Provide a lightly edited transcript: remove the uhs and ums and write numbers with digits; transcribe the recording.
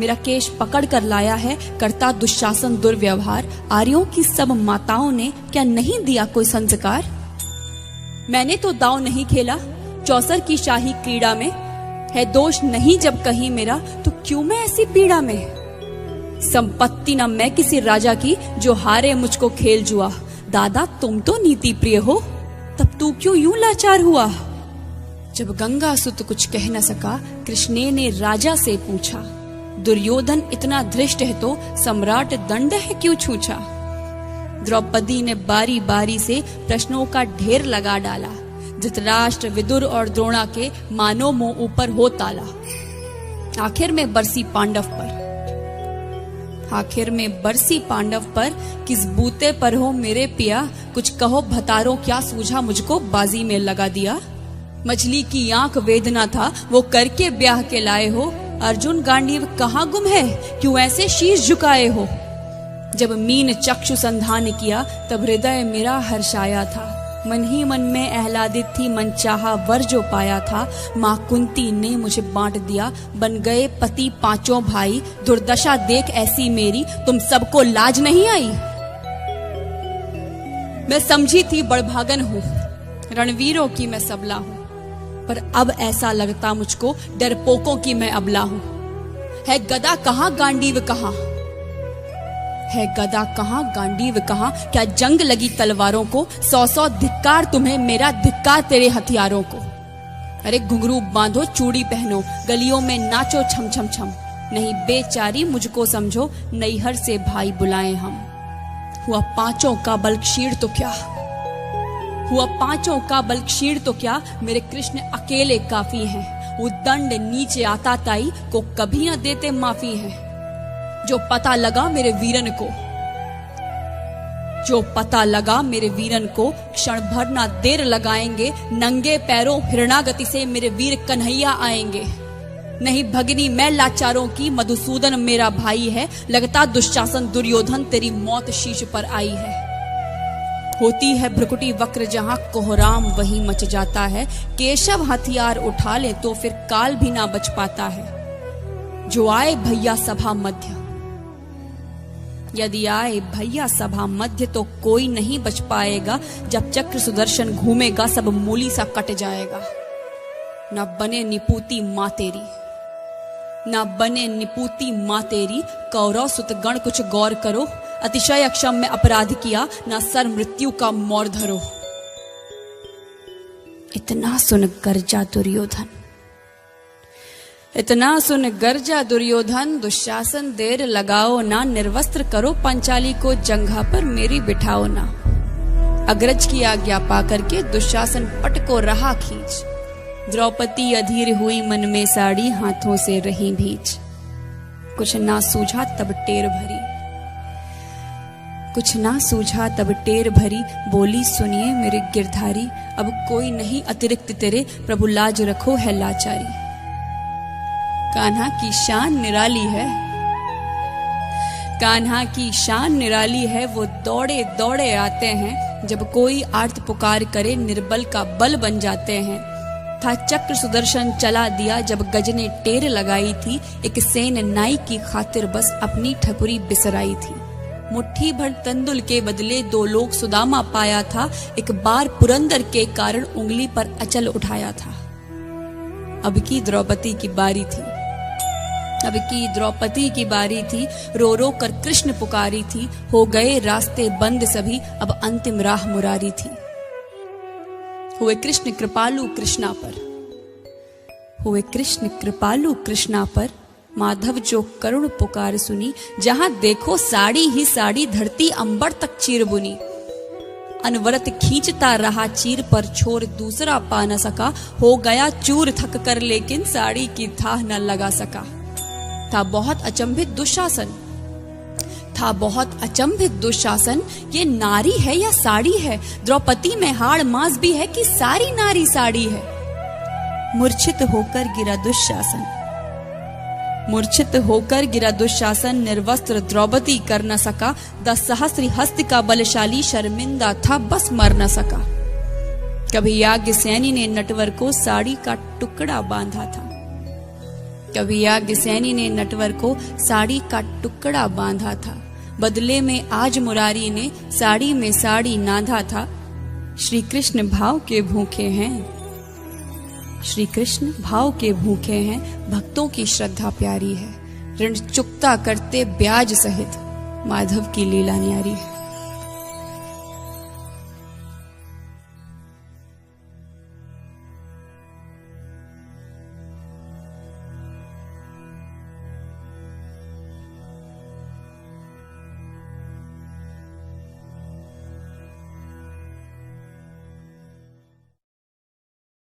मेरा केश पकड़ कर लाया है, करता दुशासन दुर्व्यवहार। आर्यों की सब माताओं ने क्या नहीं दिया कोई संस्कार? मैंने तो दांव नहीं खेला चौसर की शाही क्रीड़ा में, है दोष नहीं जब कहीं मेरा, तो क्यों मैं ऐसी पीड़ा में? संपत्ति न मैं किसी राजा की, जो हारे मुझको खेल जुआ। दादा तुम तो नीति प्रिय हो, तब तू क्यों यूं लाचार हुआ? जब गंगा सुत कुछ कह न सका, कृष्ण ने राजा से पूछा। दुर्योधन इतना धृष्ट है तो सम्राट दंड है क्यों छूछा? द्रौपदी ने बारी बारी से प्रश्नों का ढेर लगा डाला। धृतराष्ट्र, विदुर और द्रोणा के मानो मुंह ऊपर हो ताला। आखिर में बरसी पांडव पर किस बूते पर हो मेरे पिया? कुछ कहो भतारो क्या सूझा मुझको, बाजी में लगा दिया। मछली की आंख वेदना था, वो करके ब्याह के लाए हो। अर्जुन गांडीव कहाँ गुम है, क्यों ऐसे शीश झुकाए हो? जब मीन चक्षु संधान किया, तब हृदय मेरा हर्षाया था। मन ही मन में आह्लादित थी, मन चाहा वर जो पाया था। माँ कुंती ने मुझे बांट दिया, बन गए पति पांचों भाई। दुर्दशा देख ऐसी मेरी, तुम सबको लाज नहीं आई? मैं समझी थी बड़भागन हूँ, रणवीरों की मैं सबला हूँ, पर अब ऐसा लगता मुझको डरपोकों की मैं अबला हूँ। है गदा कहाँ गांडीव कहाँ, है गदा कहाँ गांडीव कहाँ? क्या जंग लगी तलवारों को? 100 धिक्कार तुम्हें, मेरा धिक्कार तेरे हथियारों को। अरे घुंघरू बांधो, चूड़ी पहनो, गलियों में नाचो छम छम छम। नहीं बेचारी मुझको समझो, नैहर से भाई बुलाएं हम। हुआ पांचों का बल क्षीण तो क्या, मेरे कृष्ण अकेले काफी हैं। वो दंड नीचे आता ताई को कभी न देते माफी है। जो पता लगा मेरे वीरन को, क्षण भर ना देर लगाएंगे। नंगे पैरों हिरणागति से मेरे वीर कन्हैया आएंगे। नहीं भगनी मैं लाचारों की, मधुसूदन मेरा भाई है। लगता दुशासन दुर्योधन, तेरी मौत शीश पर आई है। होती है भ्रुकुटी वक्र जहां, कोहराम वहीं मच जाता है। केशव हथियार उठा ले तो फिर काल भी ना बच पाता है। जो आए भैया सभा मध्य, यदि आए भैया सभा मध्य, तो कोई नहीं बच पाएगा। जब चक्र सुदर्शन घूमेगा, सब मूली सा कट जाएगा। न बने निपूती माँ तेरी, कौरव सुत गण कुछ गौर करो। अतिशय अक्षम्य अपराध किया, न सर मृत्यु का मोर धरो। इतना सुन गर्जा दुर्योधन, दुशासन देर लगाओ ना। निर्वस्त्र करो पंचाली को, जंघा पर मेरी बिठाओ ना। अग्रज की आज्ञा पा करके दुशासन पट को रहा खींच। द्रौपदी अधीर हुई मन में साड़ी, हाथों से रही भीज। कुछ ना सूझा तब टेर भरी, बोली सुनिए मेरे गिरधारी। अब कोई नहीं अतिरिक्त तेरे, प्रभु लाज रखो है लाचारी। कान्हा की शान निराली है, वो दौड़े दौड़े आते हैं। जब कोई आर्त पुकार करे, निर्बल का बल बन जाते हैं। था चक्र सुदर्शन चला दिया, जब गज ने टेर लगाई थी। एक सेन नाई की खातिर बस अपनी ठकुरी बिसराई थी। मुट्ठी भर तंदुल के बदले 2 लोग सुदामा पाया था। एक बार पुरंदर के कारण उंगली पर अचल उठाया था। अब की द्रौपदी की बारी थी, रो रो कर कृष्ण पुकारी थी। हो गए रास्ते बंद सभी, अब अंतिम राह मुरारी थी। हुए कृष्ण कृपालु कृष्णा पर, माधव जो करुण पुकार सुनी। जहां देखो साड़ी ही साड़ी, धरती अंबर तक चीर बुनी। अनवरत खींचता रहा चीर पर, छोर दूसरा पा न सका। हो गया चूर थक कर, लेकिन साड़ी की थाह न लगा सका। था बहुत अचंभित दुशासन, ये नारी है या साड़ी है? द्रौपदी में हाड़ मांस भी है कि सारी नारी साड़ी है? मूर्छित होकर गिरा दुशासन, निर्वस्त्र द्रौपदी कर न सका। 10 सहस्त्र हस्त का बलशाली, शर्मिंदा था बस मर न सका। कभी याज्ञसेनी ने नटवर को साड़ी का टुकड़ा बांधा था। कभी याज्ञसेनी ने नटवर को साड़ी का टुकड़ा बांधा था, बदले में आज मुरारी ने साड़ी में साड़ी नाधा था। श्री कृष्ण भाव के भूखे हैं, श्री कृष्ण भाव के भूखे हैं, भक्तों की श्रद्धा प्यारी है। ऋण चुकता करते ब्याज सहित, माधव की लीला न्यारी है।